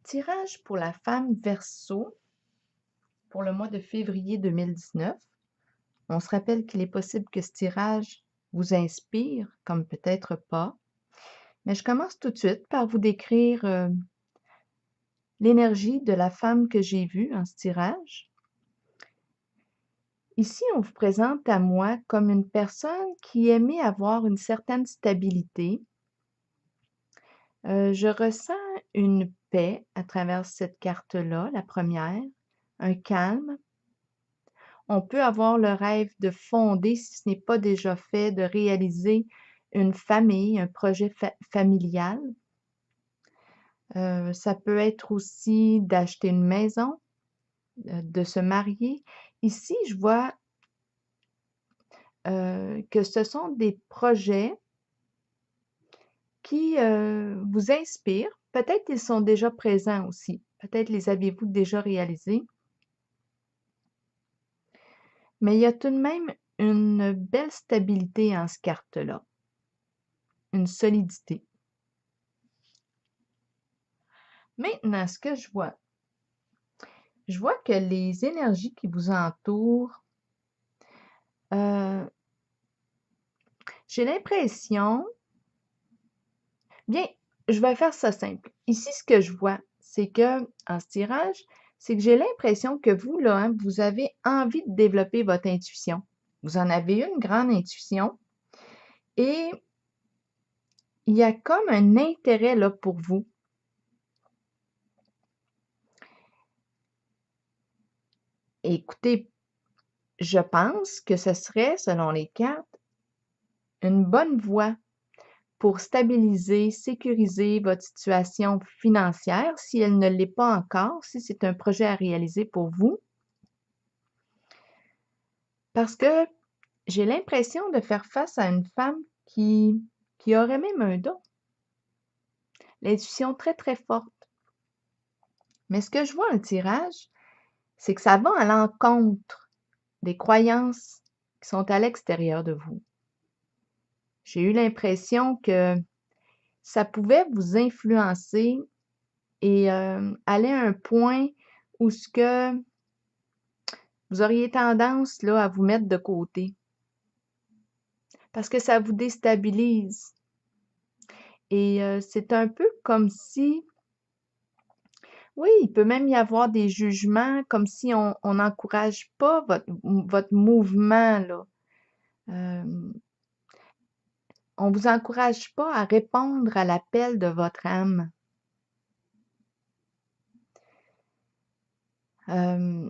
Tirage pour la femme Verseau pour le mois de février 2019. On se rappelle qu'il est possible que ce tirage vous inspire, comme peut-être pas. Mais je commence tout de suite par vous décrire l'énergie de la femme que j'ai vue en ce tirage. Ici, on vous présente à moi comme une personne qui aimait avoir une certaine stabilité. Je ressens une paix à travers cette carte-là, la première, un calme. On peut avoir le rêve de fonder, si ce n'est pas déjà fait, de réaliser une famille, un projet familial. Ça peut être aussi d'acheter une maison, de se marier. Ici, je vois que ce sont des projets qui vous inspirent. Peut-être qu'ils sont déjà présents aussi. Peut-être les avez-vous déjà réalisés. Mais il y a tout de même une belle stabilité en cette carte-là, une solidité. Maintenant, ce que je vois que les énergies qui vous entourent, euh, j'ai l'impression, bien, je vais faire ça simple. Ici, ce que je vois, c'est que en ce tirage, c'est que j'ai l'impression que vous, là, hein, vous avez envie de développer votre intuition. Vous en avez une grande intuition et il y a comme un intérêt là pour vous. Écoutez, je pense que ce serait, selon les cartes, une bonne voie pour stabiliser, sécuriser votre situation financière si elle ne l'est pas encore, si c'est un projet à réaliser pour vous. Parce que j'ai l'impression de faire face à une femme qui aurait même un don, l'intuition très très forte. Mais ce que je vois en tirage, c'est que ça va à l'encontre des croyances qui sont à l'extérieur de vous. J'ai eu l'impression que ça pouvait vous influencer et aller à un point où ce que vous auriez tendance là, à vous mettre de côté parce que ça vous déstabilise. Et c'est un peu comme si, oui, il peut même y avoir des jugements, comme si on n'encourage pas votre mouvement, là. Euh, on vous encourage pas à répondre à l'appel de votre âme.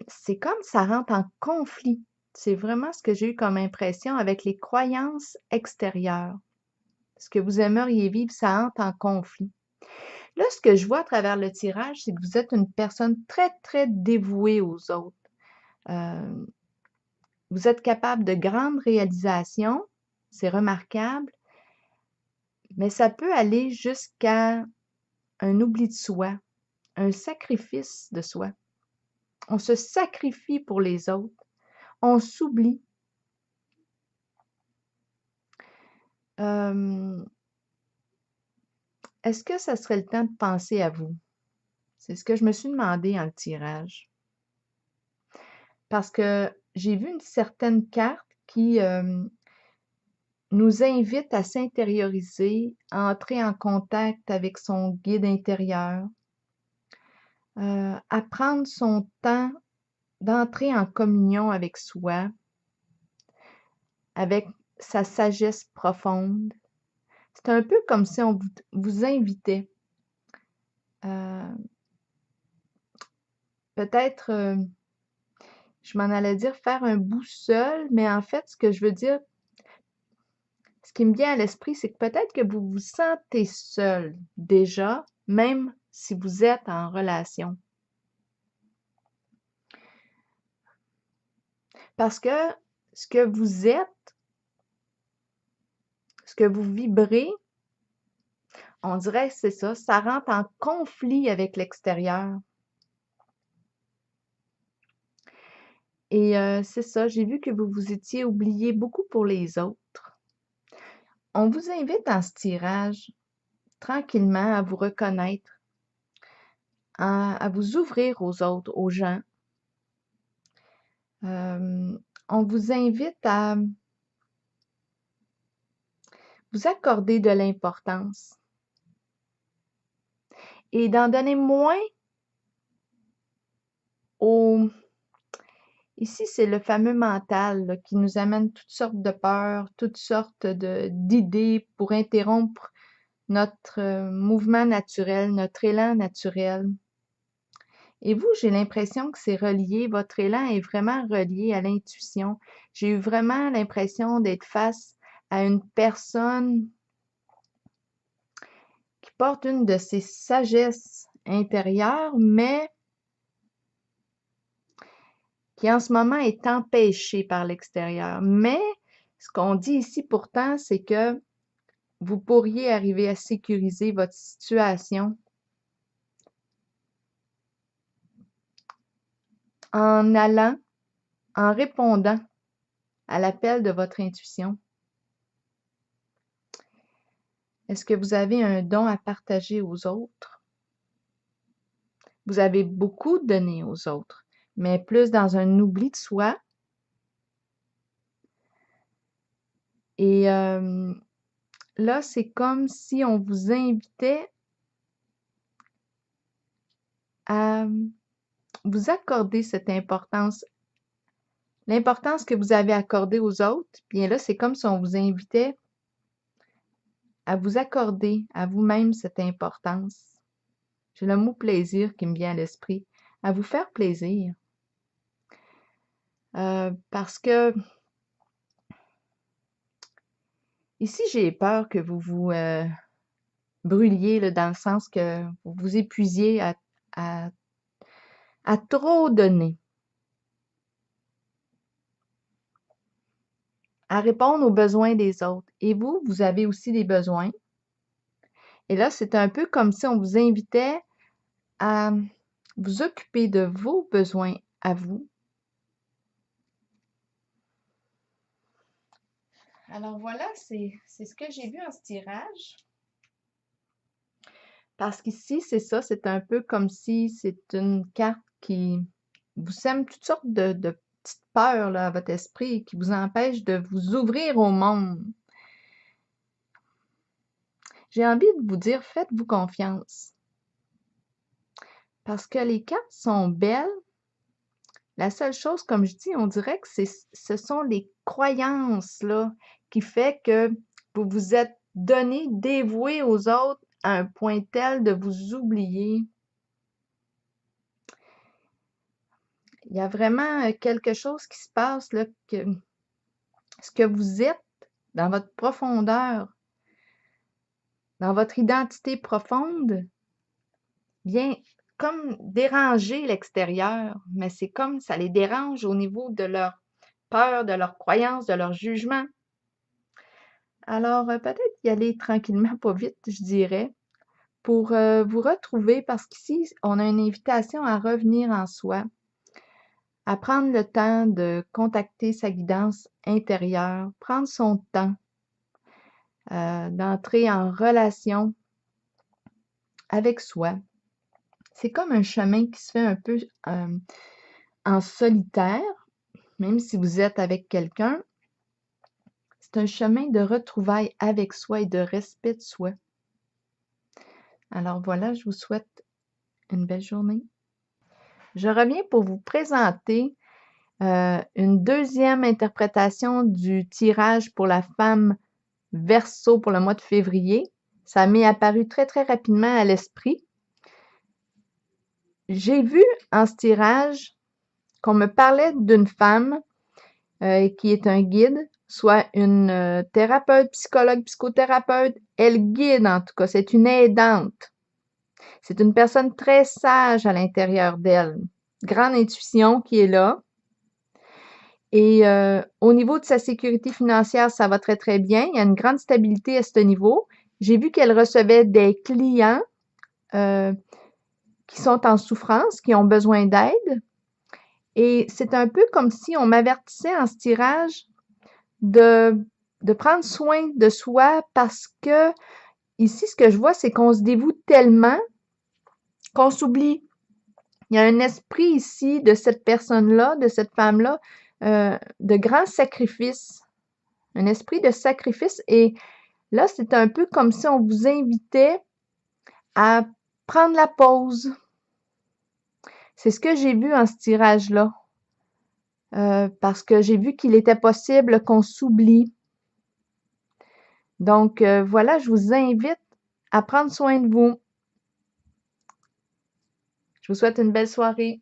C'est comme ça rentre en conflit. C'est vraiment ce que j'ai eu comme impression avec les croyances extérieures. Ce que vous aimeriez vivre, ça entre en conflit. Là, ce que je vois à travers le tirage, c'est que vous êtes une personne très, très dévouée aux autres. Euh, vous êtes capable de grandes réalisations, c'est remarquable, mais ça peut aller jusqu'à un oubli de soi, un sacrifice de soi. On se sacrifie pour les autres, on s'oublie. Euh, Est-ce que ça serait le temps de penser à vous? C'est ce que je me suis demandé en le tirage. Parce que j'ai vu une certaine carte qui nous invite à s'intérioriser, à entrer en contact avec son guide intérieur, à prendre son temps d'entrer en communion avec soi, avec sa sagesse profonde. C'est un peu comme si on vous invitait. Euh, Peut-être, je m'en allais dire faire un bout seul, mais en fait, ce que je veux dire, ce qui me vient à l'esprit, c'est que peut-être que vous vous sentez seul déjà, même si vous êtes en relation. Parce que ce que vous êtes, ce que vous vibrez, on dirait que c'est ça, ça rentre en conflit avec l'extérieur. Et c'est ça, j'ai vu que vous vous étiez oublié beaucoup pour les autres. On vous invite en ce tirage tranquillement à vous reconnaître à vous ouvrir aux autres, aux gens. On vous invite à vous accorder de l'importance et d'en donner moins au... Ici, c'est le fameux mental là, qui nous amène toutes sortes de peurs, toutes sortes d'idées pour interrompre notre mouvement naturel, notre élan naturel. Et vous, j'ai l'impression que c'est relié, votre élan est vraiment relié à l'intuition. J'ai eu vraiment l'impression d'être face à une personne qui porte une de ses sagesses intérieures, mais qui en ce moment est empêchée par l'extérieur. Mais ce qu'on dit ici pourtant, c'est que vous pourriez arriver à sécuriser votre situation en allant, en répondant à l'appel de votre intuition. Est-ce que vous avez un don à partager aux autres? Vous avez beaucoup donné aux autres, mais plus dans un oubli de soi. Et là, c'est comme si on vous invitait à vous accorder cette importance. L'importance que vous avez accordée aux autres, bien là, c'est comme si on vous invitait à vous accorder à vous-même cette importance. J'ai le mot plaisir qui me vient à l'esprit. À vous faire plaisir. Parce que ici, j'ai peur que vous vous brûliez là, dans le sens que vous vous épuisiez à trop donner, à répondre aux besoins des autres. Et vous, vous avez aussi des besoins. Et là, c'est un peu comme si on vous invitait à vous occuper de vos besoins à vous. Alors voilà, c'est ce que j'ai vu en ce tirage. Parce qu'ici, c'est ça, c'est un peu comme si c'est une carte qui vous sème toutes sortes de petites peurs là, à votre esprit qui vous empêchent de vous ouvrir au monde. J'ai envie de vous dire, faites-vous confiance. Parce que les cartes sont belles. La seule chose, comme je dis, on dirait que ce sont les croyances là, qui fait que vous vous êtes donné, dévoué aux autres à un point tel de vous oublier. Il y a vraiment quelque chose qui se passe là, que ce que vous êtes dans votre profondeur, dans votre identité profonde, vient comme déranger l'extérieur, mais c'est comme ça les dérange au niveau de leur peur, de leurs croyances, de leur jugement. Alors, peut-être y aller tranquillement, pas vite, je dirais, pour vous retrouver, parce qu'ici, on a une invitation à revenir en soi, à prendre le temps de contacter sa guidance intérieure, prendre son temps d'entrer en relation avec soi. C'est comme un chemin qui se fait un peu en solitaire, même si vous êtes avec quelqu'un. C'est un chemin de retrouvailles avec soi et de respect de soi. Alors voilà, je vous souhaite une belle journée. Je reviens pour vous présenter une deuxième interprétation du tirage pour la femme Verseau pour le mois de février. Ça m'est apparu très, très rapidement à l'esprit. J'ai vu en ce tirage qu'on me parlait d'une femme qui est un guide, soit une thérapeute, psychologue, psychothérapeute. Elle guide en tout cas, c'est une aidante. C'est une personne très sage à l'intérieur d'elle. Grande intuition qui est là. Et au niveau de sa sécurité financière, ça va très, très bien. Il y a une grande stabilité à ce niveau. J'ai vu qu'elle recevait des clients qui sont en souffrance, qui ont besoin d'aide. Et c'est un peu comme si on m'avertissait en ce tirage de prendre soin de soi parce que ici, ce que je vois, c'est qu'on se dévoue tellement qu'on s'oublie Il y a un esprit ici de cette personne-là, de cette femme-là, de grand sacrifice. Un esprit de sacrifice. Et là, c'est un peu comme si on vous invitait à prendre la pause. C'est ce que j'ai vu en ce tirage-là. Parce que j'ai vu qu'il était possible qu'on s'oublie. Donc, voilà, je vous invite à prendre soin de vous. Je vous souhaite une belle soirée.